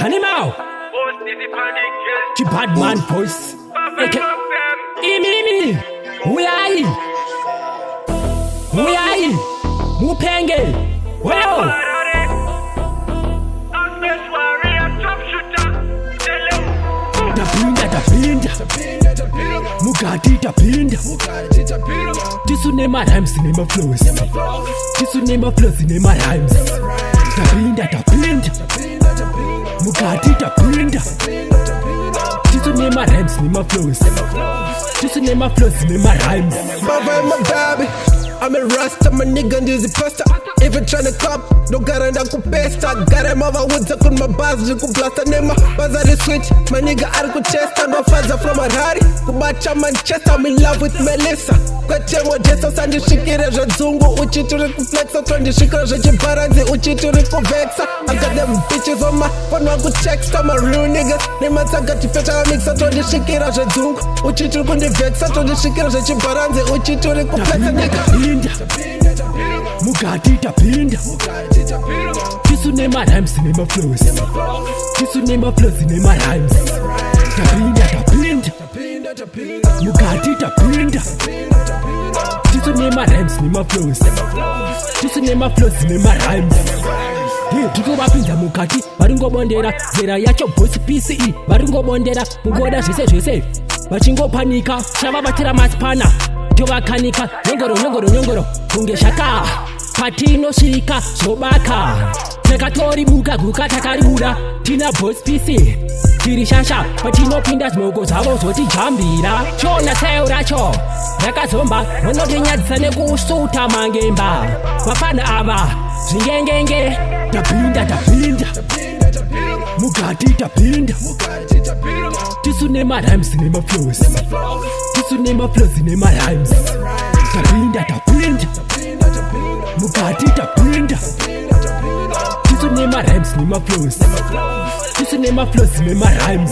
Animal bad man voice Imini Uyai Mupenge Wow Tapinda Mugati tapinda Tisu nema rhymes nema flows Tisu nema flows nema rhymes Tapinda Mugati tapinda Tisu nema rhymes nema flows Tisu nema flows nema rhymes Baba my baby I'm a rasta, my nigga ndizi pasta. Even tryna cop, no garanda kupesta. Gara mava woods kun my bars, jiku blasta nema. Bazari switch, my nigga are kuchesta. No father from Harare, kubacha Manchester. I'm in love with Melissa. Kwache modesta, sandi shikira jazungu. Uchituri kuflexa, twandi shikira jajibaranzi. Uchituri kuvexa. I got them bitches on my phone, wagu checksta. My real niggas, nema taga tifeta mixa. Twandi shikira jazungu. Uchituri kundi vexa, twandi shikira jajibaranzi. Uchituri kuflexa nigga. Mugati tapinda Tisu nema rhymes nema flows Tisu nema flows nema rhymes Tapinda Mugati tapinda Tisu nema rhymes nema flows Tisu nema flows nema rhymes Tiko vapinda mukati varingobondera zera yacho boss PCE varingobondera mugoda zvese vachingopanika chavabatira masipana tovakanika nyongoro kunge shaka patinosvika zvobaka takatoribuka guka takaribuda tina boss PC tiri shasha patinopinda zvimoko zvavo zvotijambira chona sayo racho rakazomba vanotinyadzisa nekusuta mangemba vafana ava zvingengenge tapinda mugati tapinda tisu nema rhymes nema flows Tisu nema flows nema rhymes Tapinda Mugati tapinda Tisu nema rhymes nema flows Tisu nema flows nema rhymes